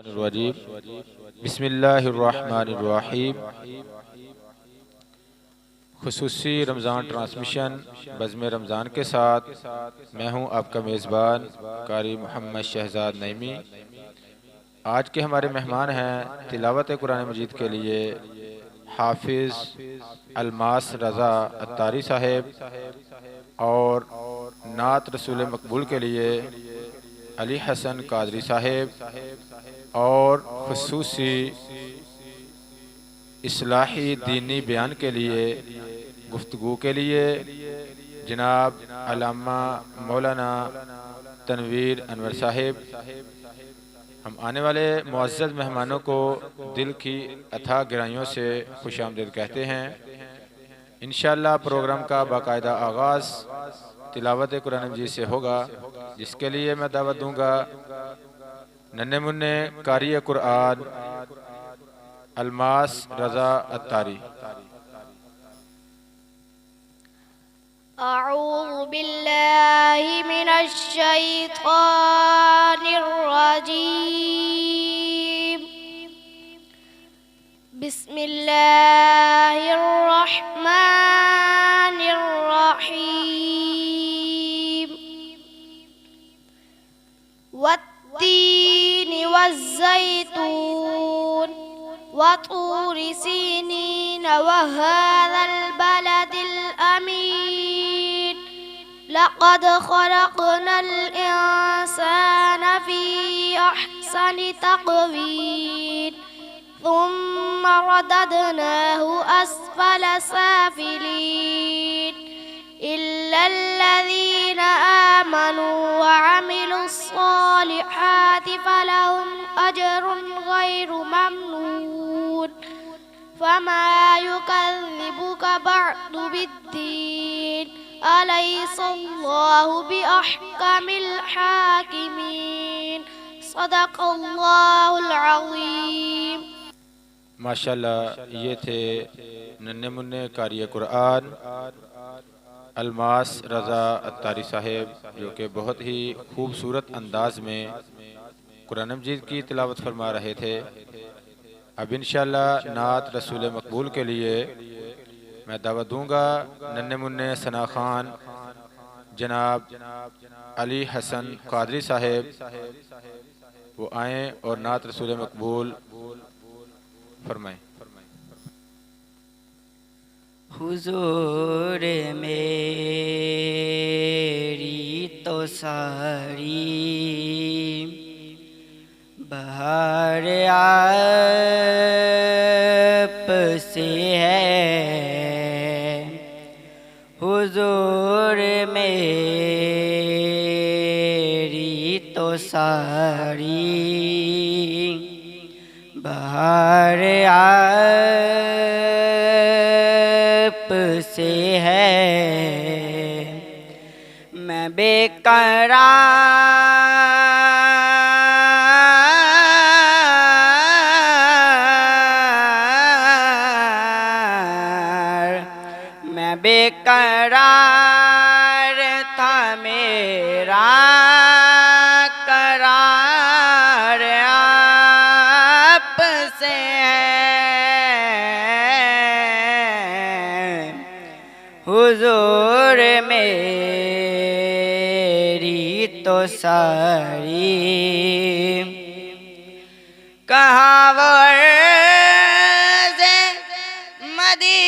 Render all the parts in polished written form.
बिस्मिल्लाहिर्रहमानिर्रहीम। खुसूसी रमज़ान ट्रांसमिशन बज़्म रमज़ान के साथ मैं हूं आपका मेज़बान कारी मोहम्मद शहजाद नईमी। आज के हमारे मेहमान हैं तिलावत कुरान मजीद के लिए हाफिज़ अलमास रज़ा अत्तारी साहेब और नात रसूल मकबूल के लिए अली हसन कादरी साहेब और खुसूसी इस्लाही दीनी बयान के लिए गुफ्तगू के लिए जनाब अल्लामा मौलाना तनवीर अनवर साहिब। हम आने वाले मुअज़्ज़ज़ मेहमानों को दिल की अथाह गहराइयों से खुशामदीद कहते हैं। इंशाअल्लाह प्रोग्राम का बाकायदा आगाज़ तिलावत कुरान मजीद से होगा, जिसके लिए मैं दावत दूंगा नन्हे मुन्ने कारी कुरान अलमास रज़ा अत्तारी। अऊज़ु बिल्लाहि मिनश शैतानिर रजीम। बिस्मिल्लाहिर रहमानिर रहीम। वत्तीनि वज़्ज़ैतून वतूरि सीनीन वहाज़ल बलदिल अमीन। लक़द ख़लक़नल इंसान फ़ी अहसनि तक़वीम थुम्मा रददनाहु अस्फ़ल साफ़िलीन। इल्लल्लज़ीना आमनू व अमिलुस्सालिहाति फ़लहुम अज्रुन ग़ैरु ममनून। फमा युकज़्ज़िबुक बअदु बिद्दीन। अलैसल्लाहु बिअहकमिल हाकिमीन। सदक़ल्लाहुल अज़ीम। माशाअल्लाह, ये थे नन्हे मुन्ने कारी कुरान अलमास रज़ा अत्तारी साहेब, जो कि बहुत ही खूबसूरत अंदाज में कुरान मजीद की तिलावत फरमा रहे थे। अब इंशाअल्लाह नात रसूल मकबूल के लिए मैं दावत दूंगा नन्हे मुन्ने सना खान जनाब अली हसन कादरी साहेब, वो आएँ और नात रसूल मकबूल फरमाएं। हुजूर मेरी तो सारी बहार आप से है। हुजूर मेरी तो सारी बहार आप से है। मैं बेकरार था, मेरा करार आप से है। हुजूर मेरी तो सारी कहाँ वो अर्ज़े मदीना,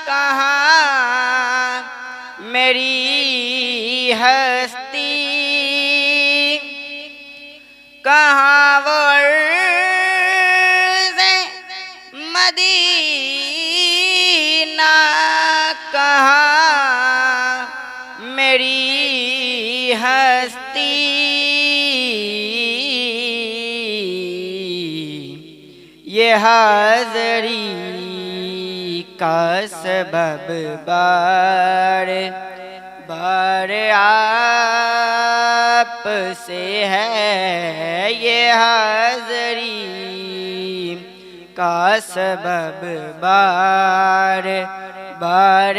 कहाँ मेरी हस्ती, कहाँ वो अर्ज़े मदीना, कहाँ मेरी हस्ती। ये हाज़री का सबब बार बार आप से है। ये हाज़री का सबब बार बार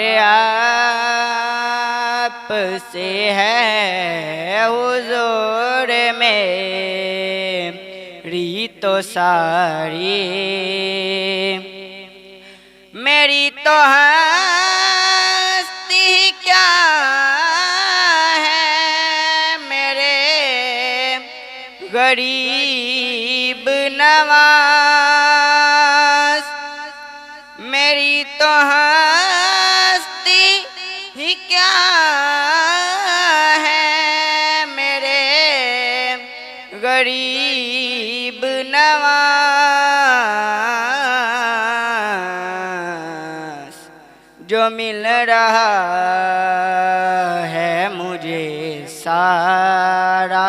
आप से है हुजूर मेरी तो सारी, मेरी तो हस्ती क्या है मेरे गरीब नवाज, मेरी तो हस्ती ही क्या है मेरे गरीब नवाज। जो मिल रहा है मुझे सारा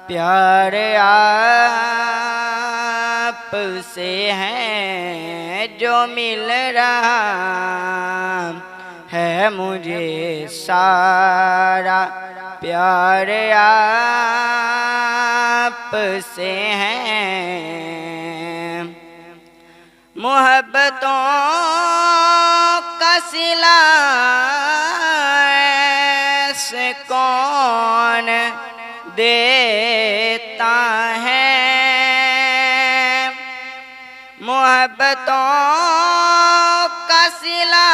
प्यार आप से है, जो मिल रहा है मुझे सारा प्यार आप से है। मोहब्बतों का सिला ऐसे कौन देता है, मोहब्बतों का सिला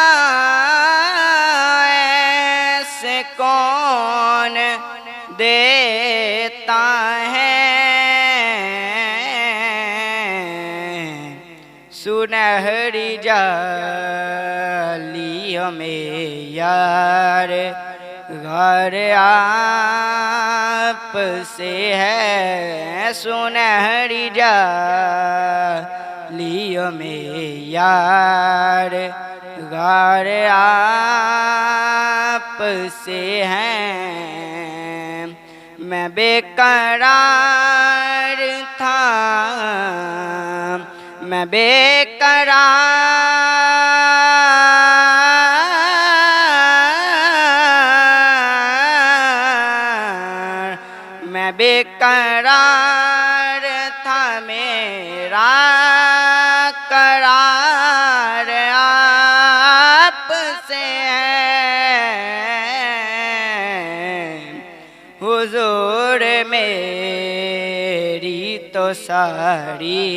ऐसे कौन देता है। सुनहरी जालियों में यार घर आप से है, सुनहरी जालियों में यार घर आप से हैं। मैं बेकरार था, मैं बेकरार था, मेरा करार आप से है। हुजूर मेरी तो सारी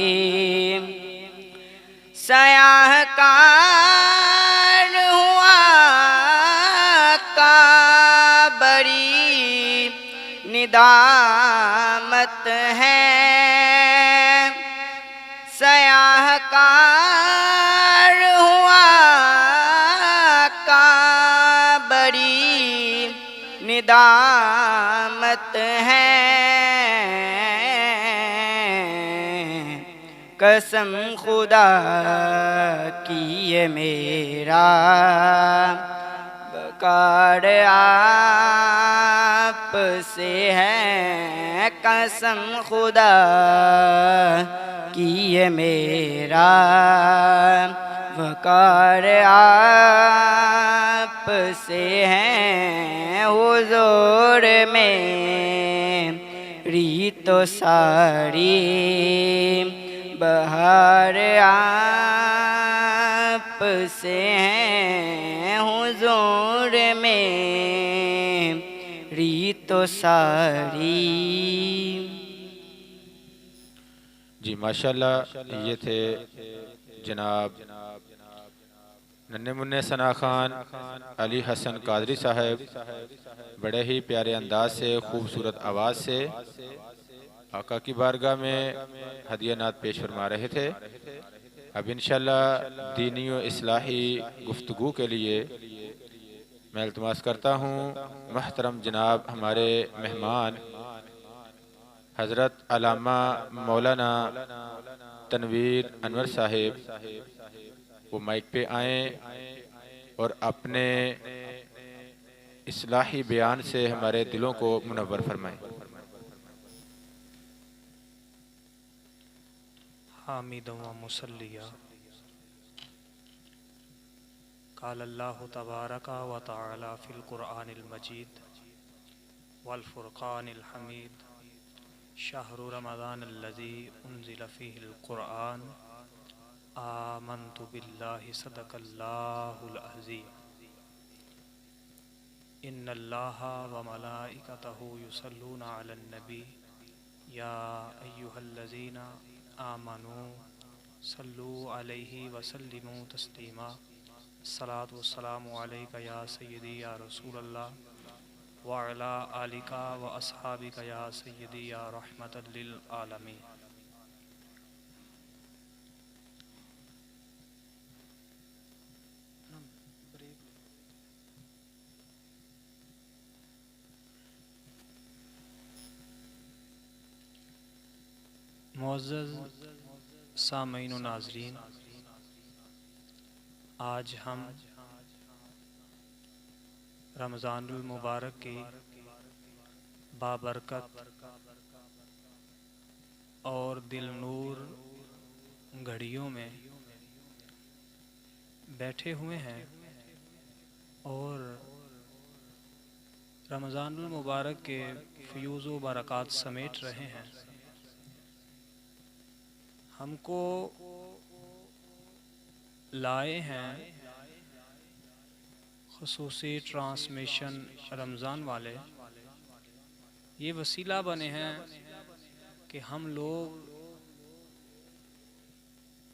सयाहकार हुआ का बड़ी निदामत है, सयाहकार हुआ का बड़ी निदामत है। कसम खुदा की ये मेरा बकार आप से है, कसम खुदा की ये मेरा वकार आप से है। हुजूर मेरी तो सारी बहार आप से हैं, हुजूर मेरी तो सारी। जी माशाल्लाह, ये थे जनाब नन्हे मुन्ने सना खान अली हसन कादरी साहब, बड़े ही प्यारे अंदाज से, खूबसूरत आवाज़ से आका की बारगाह में हदिया नात पेश फरमा रहे थे। अब इंशाल्लाह दीनी व इस्लाही गुफ्तगू के लिए मैं इल्तिमास करता हूँ महतरम जनाब हमारे मेहमान हज़रत अल्लामा मौलाना तनवीर अनवर साहिब, वो माइक पे आएँ और अपने इस्लाही बयान से हमारे दिलों को मुनव्वर फरमाएं। हामिदुम व मुसल्लिया। क़ाल अल्लाहु तबारका व तआला फ़िल क़ुरआनिल मजीद वल फ़ुरक़ानिल हमीद शहरु रमज़ानिल्लज़ी उन्ज़िल फ़ीहिल क़ुरआन आमन्तु बिल्लाहि सदक़ल्लाहुल अज़ीम। इन्नल्लाहा व मलाइकतहु युसल्लूना अलन नबी या अय्युहल्लज़ीना आमनू सल्लू अलैहि व सल्लिमू तस्लीमा। अस्सलातु वस्सलामु अलैका या सय्यदी या रसूलल्लाह व अला आलिका व अस्हाबिका या सय्यदी या रहमतल लिल आलमीन। मुअज़्ज़ज़ सामईन व नाज़रीन, आज हम रमज़ानुल मुबारक की बाबरकत और दिलनूर घड़ियों में बैठे हुए हैं और रमज़ानुल मुबारक के फ़यूज़ व बरक़ात समेट रहे हैं। हमको लाए हैं ख़ुसूसी ट्रांसमिशन रमज़ान वाले, ये वसीला बने हैं कि हम लोग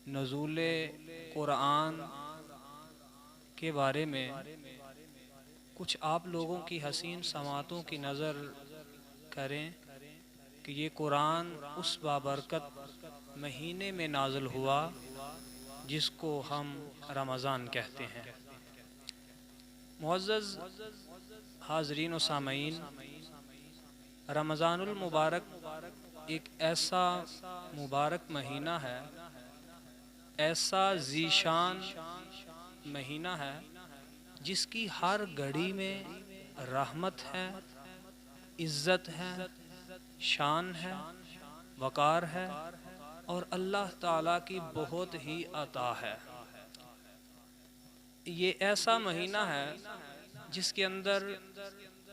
नुज़ूले कुरान के बारे में कुछ आप लोगों की हसीन समातों की नज़र करें कि ये कुरान उस बाबरकत महीने में नाज़िल हुआ जिसको हम रमज़ान कहते हैं। मुअज़्ज़ज़ हाज़रीन व सामईन, रमज़ानुल मुबारक एक ऐसा मुबारक महीना है, ऐसा ज़ीशान महीना है जिसकी हर घड़ी में रहमत है, इज़्ज़त है, शान है, वक़ार है और अल्लाह ताला की बहुत ही अता है। ये ऐसा महीना है जिसके अंदर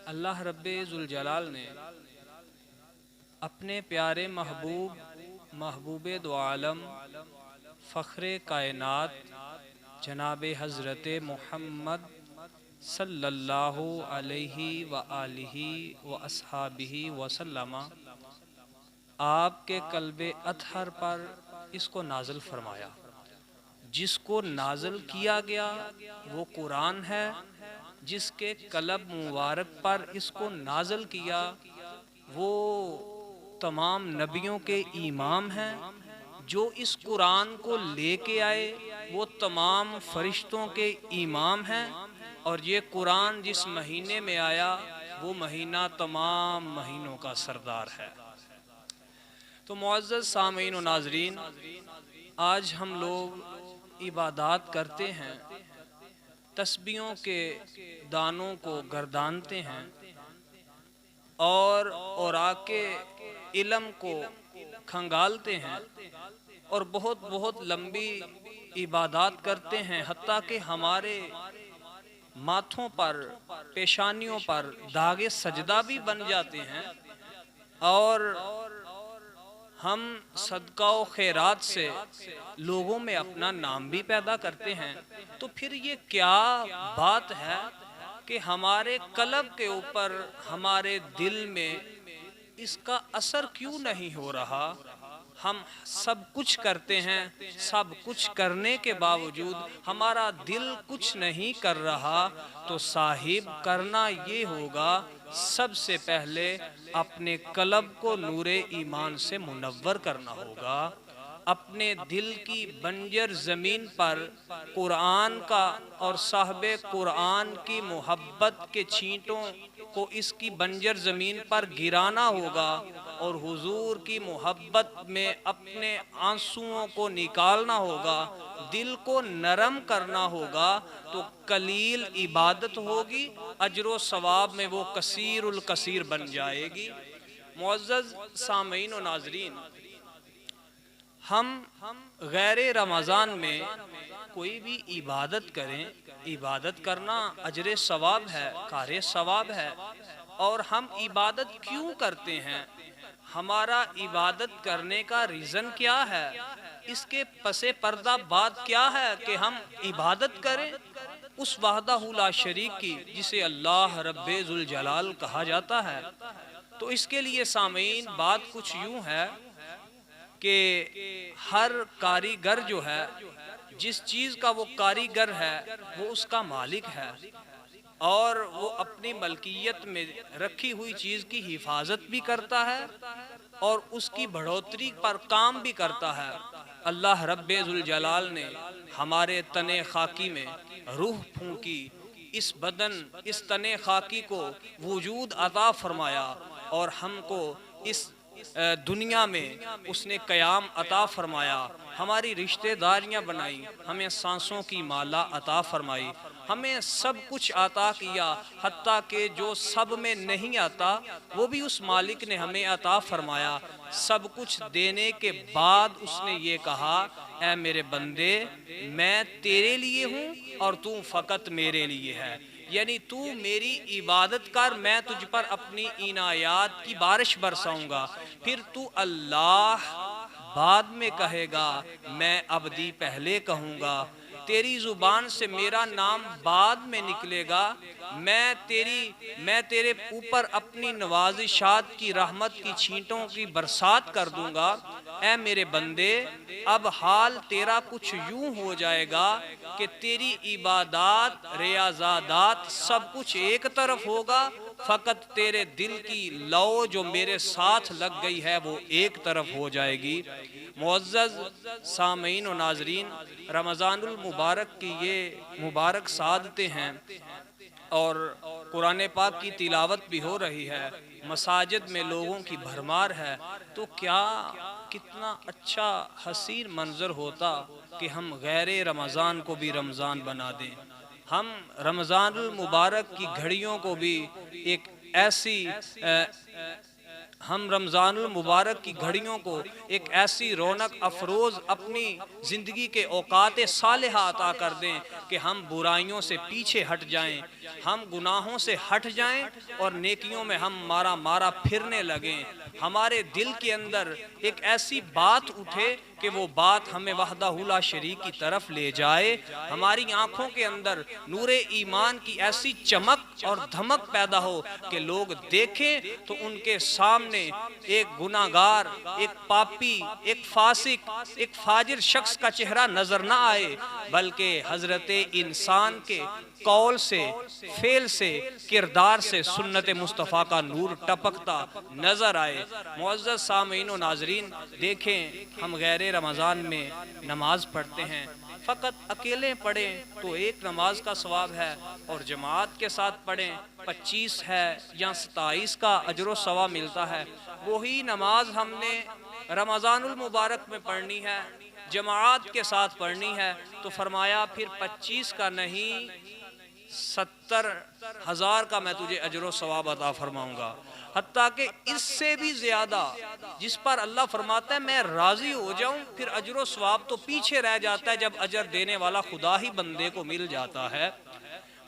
अल्लाह रब्बे ज़ुल जलाल ने अपने प्यारे महबूबे दो आलम फ़ख्रे कायनात जनाब हज़रत मुहम्मद सल्लल्लाहु अलैहि व आलिहि व अस्हाबिहि वसल्लम आपके कल्बे अतहर पर इसको नाज़िल फरमाया। जिसको नाज़िल किया गया वो कुरान है, जिसके कलब मुबारक पर इसको नाज़िल किया वो तमाम नबियों के इमाम हैं। जो इस कुरान को लेके आए वो तमाम फरिश्तों के इमाम हैं और ये कुरान जिस महीने में आया वो महीना तमाम महीनों का सरदार है। तो मुअज़्ज़ज़ सामईन व नाज़रीन, आज हम लोग इबादत करते हैं, तस्बीहों के दानों को गर्दानते हैं और औराके इल्म को खंगालते हैं और बहुत लंबी इबादत करते हैं, हत्ता कि हमारे माथों पर, पेशानियों पर दागे सजदा भी बन जाते हैं और हम सदका व खैरात से लोगों में अपना नाम भी पैदा करते हैं। तो फिर ये क्या बात है कि हमारे कल्ब के ऊपर, हमारे दिल में इसका असर क्यों नहीं हो रहा? हम सब कुछ करते हैं, सब कुछ करने के बावजूद हमारा दिल कुछ नहीं कर रहा। तो साहिब, करना ये होगा सबसे पहले अपने कल्ब को नूरे ईमान से मुनव्वर करना होगा। अपने दिल की बंजर ज़मीन पर कुरान का और साहबे कुरान की मोहब्बत के छींटों को इसकी बंजर ज़मीन पर गिराना होगा और हुजूर की मोहब्बत में अपने आंसुओं को निकालना होगा, दिल को नरम करना होगा। तो कलील इबादत होगी, अजरो सवाब में वो कसीरुल कसीर बन जाएगी। मुअज़्ज़ज़ सामईन व नाज़रीन, हम गैर रमज़ान में कोई भी इबादत करें, इबादत करना अजरे सवाब है, कारे सवाब है। और हम इबादत क्यों करते हैं? हमारा इबादत करने का रीज़न क्या है? इसके पसे पर्दा बात क्या है कि हम इबादत करें? उस वहदहू ला शरीक की जिसे अल्लाह रब्बे जुल जलाल कहा जाता है। तो इसके लिए सामीन बात कुछ यूं है कि हर कारीगर जो है, जिस चीज़ का वो कारीगर है वो उसका मालिक है और वो अपनी मलकियत में रखी हुई चीज़ की हिफाजत भी करता है और उसकी बढ़ोतरी पर काम भी करता है। अल्लाह रब्बे जुल जलाल ने हमारे तने खाकी में रूह फूंकी, इस बदन इस तने खाकी को वजूद अता फरमाया और हमको इस दुनिया में उसने क़याम अता फरमाया, हमारी रिश्तेदारियां बनाई, हमें सांसों की माला अता फरमाई, हमें सब कुछ अता किया, हत्ता कि जो सब में नहीं आता वो भी उस मालिक ने हमें अता फरमाया। सब कुछ देने के बाद उसने ये कहा, ऐ मेरे बंदे मैं तेरे लिए हूँ और तू फ़कत मेरे लिए है, यानी तू मेरी इबादत कर, मैं तुझ पर अपनी इनायात की बारिश बरसाऊंगा। फिर तू अल्लाह बाद में कहेगा, मैं अब्दी पहले कहूँगा। तेरी ज़ुबान से मेरा नाम बाद में निकलेगा। मैं तेरे ऊपर अपनी नवाजिशात की रहमत की छींटों की बरसात कर दूंगा। ऐ मेरे बंदे अब हाल तेरा कुछ यूं हो जाएगा कि तेरी इबादत रियाज़ादात सब कुछ एक तरफ होगा, फ़कत तेरे दिल की लौ जो मेरे साथ लग गई है वो एक तरफ हो जाएगी। मुअज़्ज़ज़ सामीन व नाज़रीन, रमज़ानुल मुबारक की ये मुबारक सादतें हैं और कुरान पाक की तिलावत भी हो रही है, मसाजिद में लोगों की भरमार है। तो क्या कितना अच्छा हसीन मंज़र होता कि हम गैर रमज़ान को भी रमज़ान बना दें, हम रमज़ानुल मुबारक की घड़ियों को भी एक ऐसी हम रमज़ानुल मुबारक की घड़ियों को एक ऐसी रौनक अफरोज़ अपनी ज़िंदगी के औकात सालिहा अता कर दें कि हम बुराइयों से पीछे हट जाएं, हम गुनाहों से हट जाएं और नेकियों में हम मारा मारा फिरने लगें। हमारे दिल के अंदर एक ऐसी बात उठे कि वो बात हमें वहदहू ला शरीक की तरफ ले जाए। हमारी आँखों के अंदर नूरे ईमान की ऐसी चमक और धमक पैदा हो कि लोग देखें तो उनके सामने एक गुनाहगार, एक पापी, एक फासिक, एक फाजिर शख्स का चेहरा नजर ना आए, बल्कि हजरत इंसान के कौल से, फेल से, किरदार से सुन्नत मुस्तफ़ा का नूर टपकता नजर आए। मुअज़्ज़ज़ सामीन व नाज़रीन, देखें हम गैर रमज़ान में नमाज पढ़ते हैं, फ़कत अकेले पढ़ें तो एक नमाज का सवाब है और जमात के साथ पढ़ें 25 है या 27 का अजर सवाब मिलता है। वही नमाज हमने रमज़ानुल मुबारक में पढ़नी है, जमात के साथ पढ़नी है, तो फरमाया फिर 25 का नहीं 70,000 का मैं तुझे अजर सवाब अता फरमाऊंगा, हत्ता कि इससे भी ज्यादा, जिस पर अल्लाह फरमाता है मैं राजी हो जाऊं, फिर अजर सवाब तो पीछे रह जाता है जब अजर देने वाला खुदा ही बंदे को मिल जाता है।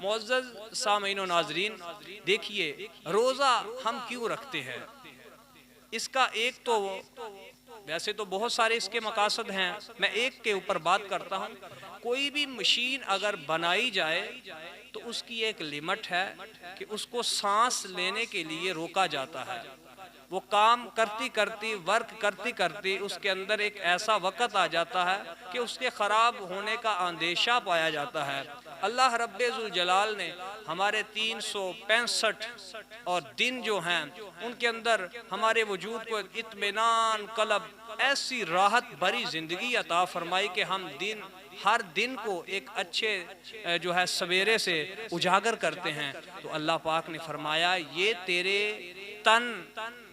मुअज़्ज़ज़ सामीन व नाज़रीन, देखिए रोज़ा हम क्यों रखते हैं, इसका एक तो वैसे तो बहुत सारे इसके मकासद हैं, मैं एक के ऊपर बात करता हूँ। कोई भी मशीन अगर बनाई जाए तो उसकी एक लिमिट है कि उसको सांस लेने के लिए रोका जाता है। वो काम करती करती, वर्क करती करती उसके अंदर एक ऐसा वक़्त आ जाता है कि उसके ख़राब होने का अंदेशा पाया जाता है। अल्लाह रब्बे जुल जलाल ने हमारे 365 और दिन जो हैं उनके अंदर हमारे वजूद को इत्मीनान कलब, ऐसी राहत भरी ज़िंदगी अता फरमाई कि हम हर दिन को एक अच्छे जो है सवेरे से उजागर करते हैं। तो अल्लाह पाक ने फरमाया ये तेरे तन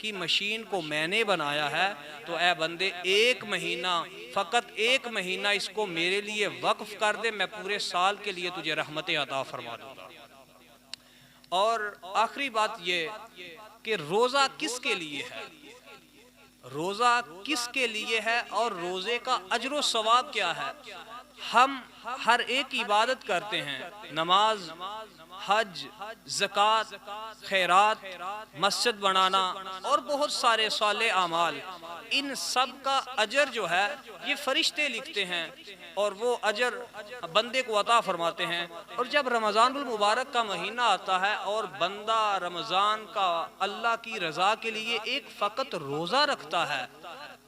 की मशीन को मैंने बनाया है, तो ए बंदे एक महीना, फ़कत एक महीना इसको मेरे लिए वक्फ कर दे, मैं पूरे साल के लिए तुझे रहमतें अता फरमा दूंगा। और आखिरी बात ये कि रोज़ा किसके लिए है, रोज़ा किसके लिए है और रोज़े का अजर सवाब क्या है। हम हर एक इबादत करते हैं, नमाज, हज, ज़कात, खैरात, मस्जिद बनाना और बहुत सारे साले आमाल, इन सब का अजर जो है ये फरिश्ते लिखते हैं और वो अजर बंदे को अता फरमाते हैं। और जब रमज़ानुल मुबारक का महीना आता है और बंदा रमज़ान का अल्लाह की रज़ा के लिए एक फ़कत रोज़ा रखता है,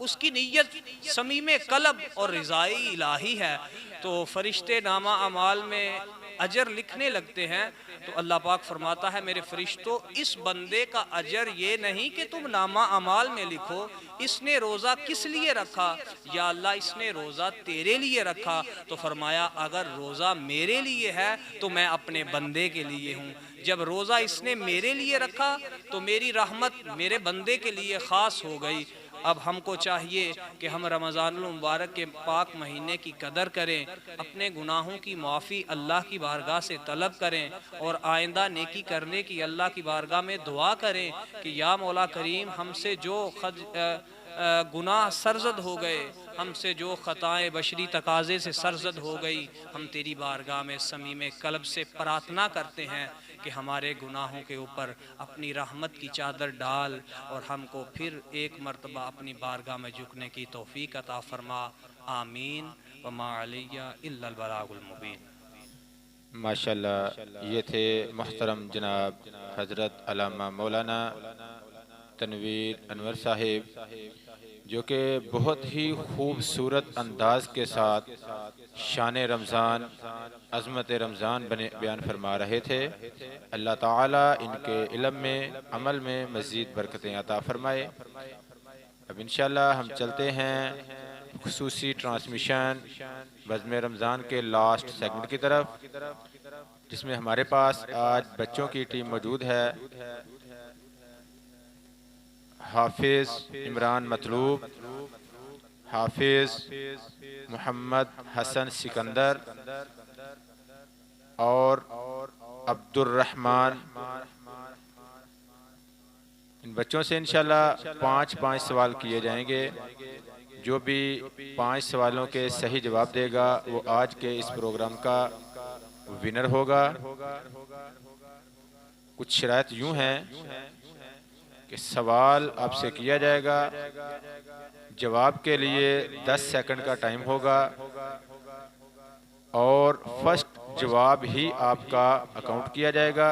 उसकी नीयत समीम कलब और रिज़ाई इलाही है, तो फरिश्ते नामा अमाल में अजर लिखने लगते हैं। तो अल्लाह पाक फरमाता है, मेरे फरिश्तों, इस बंदे का अजर ये नहीं कि तुम नामा अमाल में लिखो, इसने रोज़ा किस लिए रखा, या अल्लाह इसने रोज़ा तेरे लिए रखा। तो फरमाया, अगर रोज़ा मेरे लिए है तो मैं अपने बंदे के लिए हूँ। जब रोज़ा इसने मेरे लिए रखा तो मेरी रहमत मेरे बंदे के लिए ख़ास हो गई। अब हमको चाहिए कि हम रमज़ानुल मुबारक के पाक महीने की कदर करें, अपने गुनाहों की माफ़ी अल्लाह की बारगाह से तलब करें और आइंदा नेकी करने की अल्लाह की बारगाह में दुआ करें कि या मौला करीम, हमसे जो गुनाह सरजद हो गए, हमसे जो ख़ताएँ बशरी तकाज़े से सरजद हो गई, हम तेरी बारगाह में समीम कल्ब से प्रार्थना करते हैं कि हमारे गुनाहों के ऊपर अपनी रहमत की चादर डाल और हमको फिर एक मरतबा अपनी बारगाह में झुकने की तौफीक अता फरमा। आमीन व मा अलैया इल्लल बलागुल मुबीन। माशाल्लाह, ये थे मोहतरम जनाब हज़रत अल्लामा मौलाना तनवीर अनवर साहिब, जो कि बहुत ही खूबसूरत अंदाज के साथ शान रमज़ान, अज़मत रमज़ान बयान फरमा रहे थे। अल्लाह ताला इनके इल्म में, अमल में मज़ीद बरकतें अता फरमाए। अब इंशाअल्लाह हम चलते हैं खुसूसी ट्रांसमिशन बज़्म रमज़ान के लास्ट सेगमेंट की तरफ, जिसमें हमारे पास आज बच्चों की टीम मौजूद है। हाफिज़ इमरान मतलूब, हाफिज़ मोहम्मद हसन सिकंदर और अब्दुर्रहमान। इन बच्चों से इंशाल्लाह 5-5 सवाल किए जाएंगे। जो भी 5 सवालों के सही जवाब देगा वो आज के इस प्रोग्राम का विनर होगा। कुछ शराइत यूँ हैं कि सवाल आपसे किया जाएगा, जवाब के लिए 10 सेकंड का टाइम होगा और फर्स्ट जवाब ही आपका अकाउंट किया जाएगा।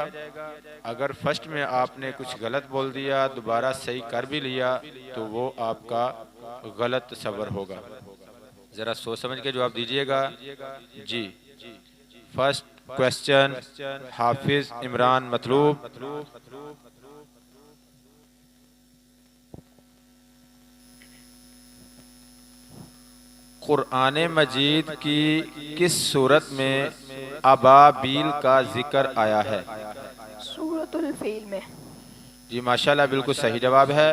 अगर फर्स्ट में आपने कुछ गलत बोल दिया, दोबारा सही कर भी लिया, तो वो आपका गलत तस्वर होगा। ज़रा सोच समझ के जवाब दीजिएगा। जी, फर्स्ट क्वेश्चन, हाफिज़ इमरान मतलूब। कुरान मजीद की किस सूरत में अबाबील का जिक्र आया है? सूरतुल फील में। जी माशाल्लाह, बिल्कुल सही जवाब है।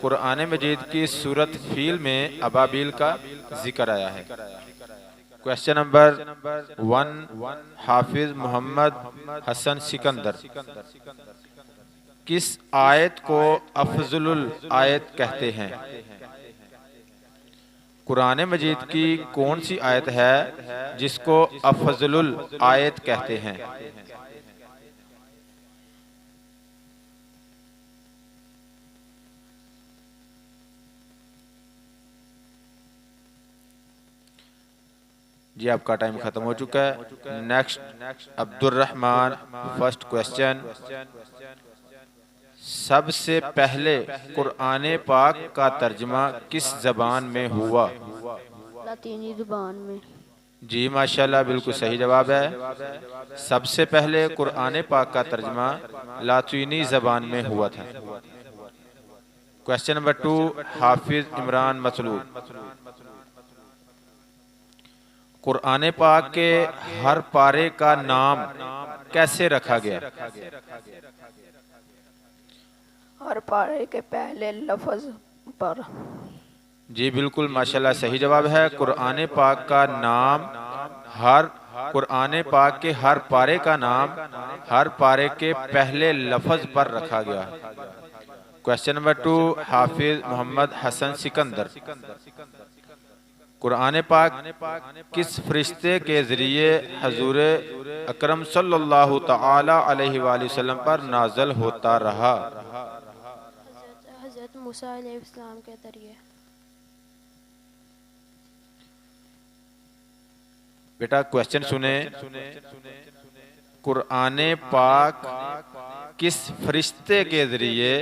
कुरान मजीद की सूरत फील में अबाबील का जिक्र आया है। क्वेश्चन नंबर 1, हाफिज मोहम्मद हसन सिकंदर, किस आयत को अफजुल आयत कहते हैं? कुरान मजीद की कौन सी आयत है जिसको अफजुल आयत कहते हैं? जी आपका टाइम खत्म हो चुका है। नेक्स्ट अब्दुर्रहमान, फर्स्ट क्वेश्चन, सबसे पहले कुरान पाक का तर्जमा किस जबान में हुआ? लातीनी जुबान में। जी माशाल्लाह, बिल्कुल सही जवाब है। सबसे पहले कुरान पाक का तर्जमा लातीनी जबान में हुआ था। क्वेश्चन नंबर 2, हाफिज इमरान मतलूब, कुरान पाक के हर पारे का नाम कैसे रखा गया? हर पारे के पहले लफ्ज पर। जी बिल्कुल माशाल्लाह सही जवाब है। कुरान पाक का नाम कुरान पाक के हर पारे का नाम हर पारे के पहले लफ्ज पर रखा गया। क्वेश्चन नंबर 2, हाफिज मोहम्मद हसन सिकंदर, कुरान पाक किस फरिश्ते के ज़रिए हजूर अकरम सल्लल्लाहु ताला अलैहि वसल्लम पर नाज़िल होता रहा? हज़रत मूसा अलैहिस्सलाम के ज़रिए। बेटा क्वेश्चन सुने, कुरान पाक किस फरिश्ते के ज़रिए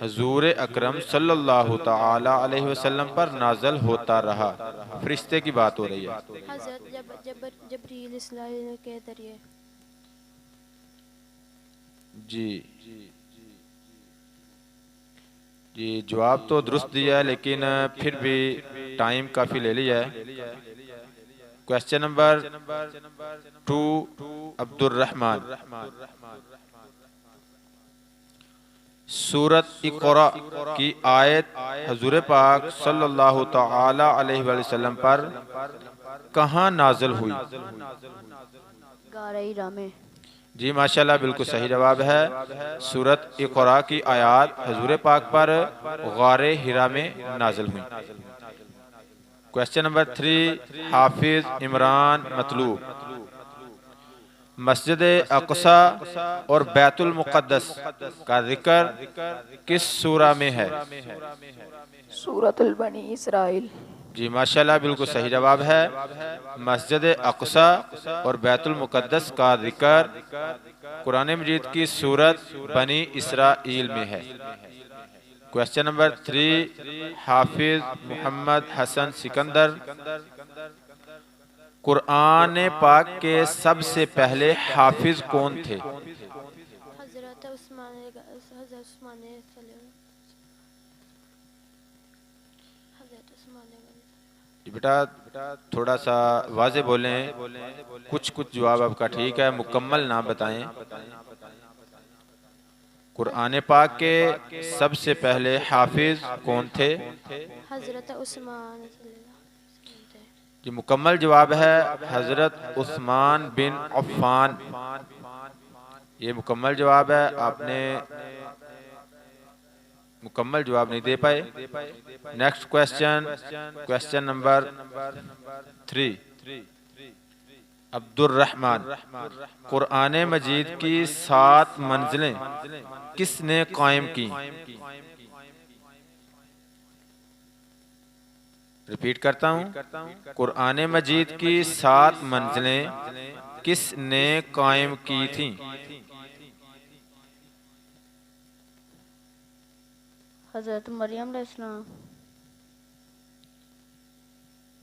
हजूर अकरम सल्लल्लाहु ताला अलैहि वसल्लम पर नाज़िल होता रहा? फरिश्ते की बात हो रही है। हज़रत जबरील इस्लाम के ज़रिए। जी जी, जवाब तो दुरुस्त दिया है, लेकिन फिर भी टाइम काफ़ी ले लिया है। Question number 2, Abdurrahman. सूरत इक़रा की आयत हजूर पाक सल्लल्लाहु ताला अलैहि वसल्लम पर कहाँ नाज़िल हुई? गारे हिरा में। जी माशाल्लाह, बिल्कुल सही जवाब है। सूरत इक़रा की आयत हजूर पाक पर गारे हिरा में नाज़िल हुई। क्वेश्चन नंबर 3, हाफिज इमरान मतलूब। मस्जिद अक़सा और बैतुल मुक़द्दस का जिक्र किस सूरा में है? सूरतुल बनी इसराइल। जी माशाल्लाह, बिल्कुल सही जवाब है। मस्जिद अक़सा और बैतुल मुक़द्दस का जिक्र कुरान मजीद की सूरत बनी इसराइल में है। क्वेश्चन नंबर 3, हाफिज मोहम्मद हसन सिकंदर। कुरान पाक के सबसे पहले हाफिज कौन थे? हज़रत उस्मान। बेटा थोड़ा सा वाज़े बोलें, कुछ जवाब आपका ठीक है, मुकम्मल ना बताएं। कुरान पाक के सबसे पहले हाफिज कौन थे? हज़रत उस्मान। जी मुकम्मल जवाब है हजरत उस्मान बिन अफ़्फ़ान। ये मुकम्मल जवाब है, आपने मुकम्मल जवाब नहीं दे पाए। Next question number 3, Abdurrahman. Quran मजीद की 7 मंजिलें किसने कायम की? रिपीट करता हूँ, कुरान मजीद की 7 मंजिलें किसने कायम की थी? हज़रत मरियम अलैहिस्सलाम।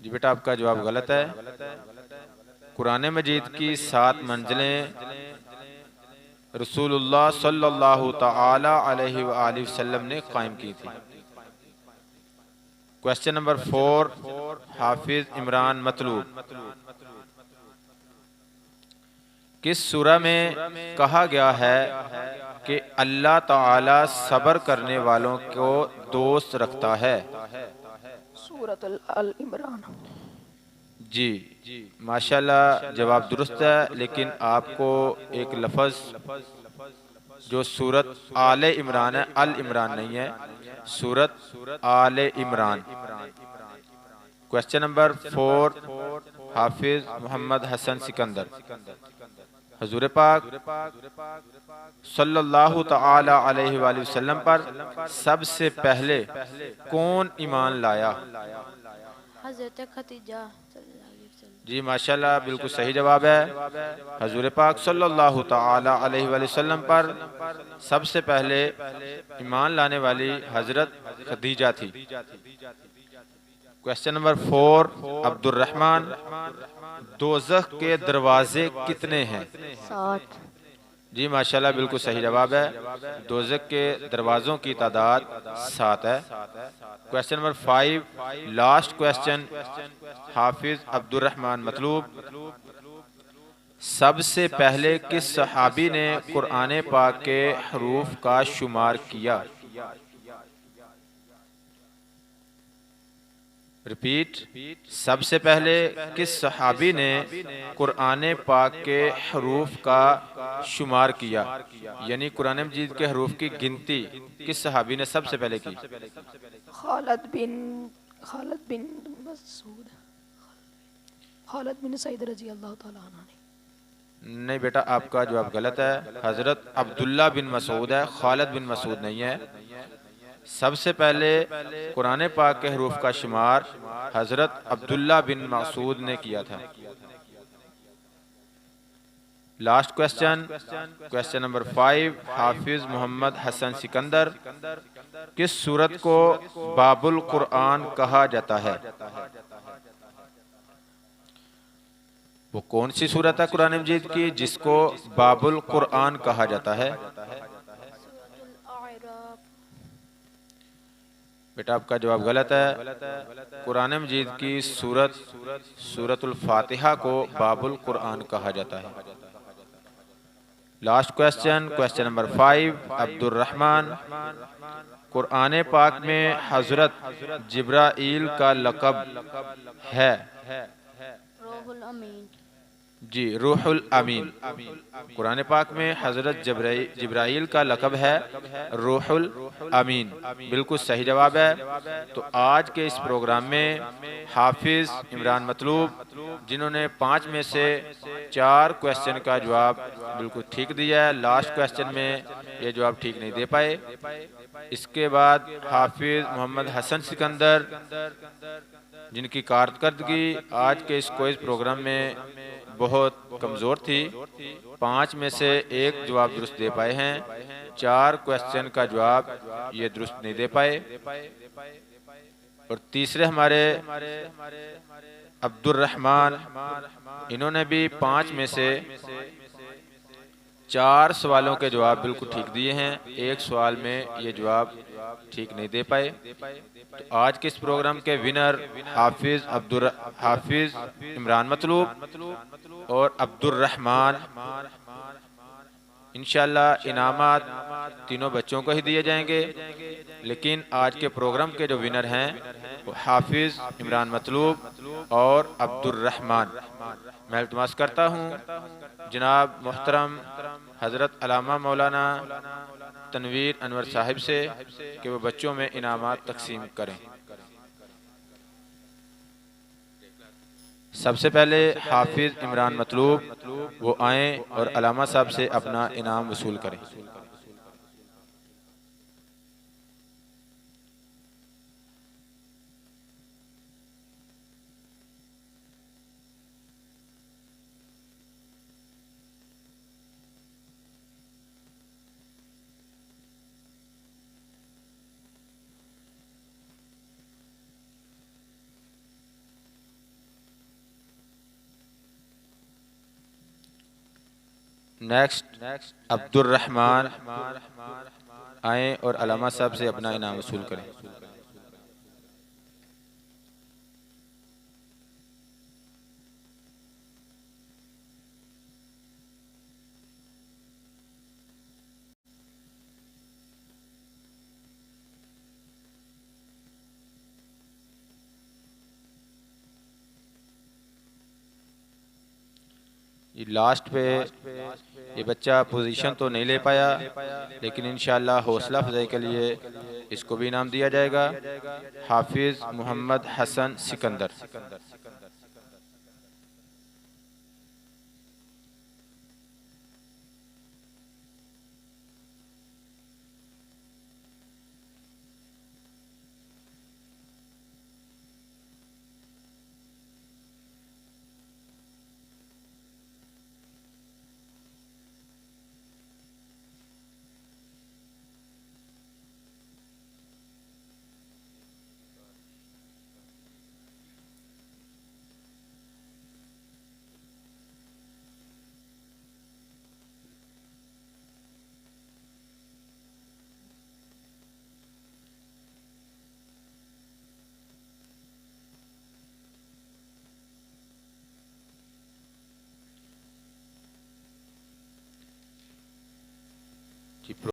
जी बेटा आपका जवाब गलत है। कुरान मजीद की 7 मंजिलें रसूलुल्लाह सल्लल्लाहु ताला अलैहि वसल्लम ने कायम की थी। क्वेश्चन नंबर 4, हाफिज इमरान मतलूब। किस सूरा में कहा गया है कि अल्लाह ताला सब्र करने वालों को दोस्त रखता है? सूरतुल अल इमरान। जी माशाल्लाह, जवाब दुरुस्त है, लेकिन आपको एक लफ्ज़ जो सूरत आले इमरान है, अल इमरान नहीं है, सूरत आले इमरान। क्वेश्चन नंबर 4, हाफिज मोहम्मद हसन सिकंदर। हजूर पाक सल्लल्लाहु ताला अलैहि वसल्लम पर सबसे पहले कौन ईमान लाया? हज़रत खदीजा। जी माशाल्लाह, बिल्कुल सही जवाब है। हजूर पाक सल्लल्लाहु ताला अलैहि वसल्लम पर सबसे पहले ईमान लाने वाली हजरत खदीजा थी। Question number 4, Abdurrahman. दोज़ख के दरवाजे कितने हैं? 7। जी माशाल्लाह, बिल्कुल सही जवाब है। दोज़ख के दरवाज़ों की तादाद 7 है। क्वेश्चन नंबर 5, लास्ट क्वेश्चन, हाफिज अब्दुर्रहमान मतलूब। सबसे पहले किस सहाबी ने कुरान पाक के हरूफ का शुमार किया? रिपीट, सबसे पहले किस सहाबी ने कुरान पाक के हरूफ का शुमार किया, यानी कुरान मजीद के हरूफ की गिनती किस सहाबी ने सबसे पहले की? खालिद बिन मसूद खालिद बिन सईद रजी अल्लाह ताला अन्हु ने। नहीं बेटा, आपका जवाब गलत है। हजरत अब्दुल्ला बिन मसूद है, खालिद बिन मसूद नहीं है। सबसे पहले कुरान पाक के हरूफ का शुमार हजरत अब्दुल्ला बिन मसूद ने किया था। लास्ट क्वेश्चन, क्वेश्चन नंबर 5, हाफिज मोहम्मद हसन सिकंदर, किस सूरत को बाबुल कुरान कहा जाता है? वो कौन सी सूरत है कुरान मजीद की जिसको बाबुल कुरान कहा जाता है? सूरतुल आराफ। बेटा, आपका जवाब गलत है। कुरान मजीद की सूरतुल फातिहा को बाबुल कुरान कहा जाता है। Last question, question number 5, Abdur Rahman, Quran पाक में हजरत जिब्राइल का लक़ब है? रूहुल अमीन। जी, रूहुल अमीन। कुरान पाक में हजरत जिब्राइल का लक़ब है रूहुल अमीन। बिल्कुल सही जवाब है। तो आज के इस प्रोग्राम में हाफिज इमरान मतलूब, जिन्होंने 5 में से 4 क्वेश्चन का जवाब बिल्कुल ठीक दिया है, लास्ट क्वेश्चन में ये जवाब ठीक नहीं दे पाए। इसके बाद हाफिज मोहम्मद हसन सिकंदर, जिनकी कारकर्दगी आज के इस क्विज प्रोग्राम में बहुत कमज़ोर थी, 5 में से 1 जवाब दुरुस्त दे पाए हैं, 4 क्वेश्चन का जवाब ये दुरुस्त नहीं दे पाए। और तीसरे हमारे अब्दुर रहमान, इन्होंने भी 5 में से 4 सवालों के जवाब बिल्कुल ठीक दिए हैं, 1 सवाल में ये जवाब ठीक नहीं दे पाए। तो आज के इस प्रोग्राम के विनर हाफिज इमरान मतलूब और अब्दुर रहमान। इंशाल्लाह इनामात तीनों बच्चों को ही दिए जाएंगे, लेकिन आज के प्रोग्राम के जो विनर हैं वो हाफिज इमरान मतलूब और अब्दुर रहमान। मैं इल्तिमास करता हूँ जनाब मोहतरम हजरत अल्लामा मौलाना तनवीर अनवर साहिब से कि वो बच्चों में इनामात तकसीम करें। सबसे पहले हाफिज इमरान मतलूब वो आएँ और अल्लामा साहब से अपना इनाम वसूल करें। नेक्स्ट अब्दुर रहमान आए और अल्लामा साहब से अपना इनाम वसूल करें। ये लास्ट पे ये बच्चा पोजीशन तो नहीं ले पाया, लेकिन इंशाअल्लाह हौसला अफजाई के लिए इसको भी इनाम दिया जाएगा। हाफिज मोहम्मद हसन सिकंदर।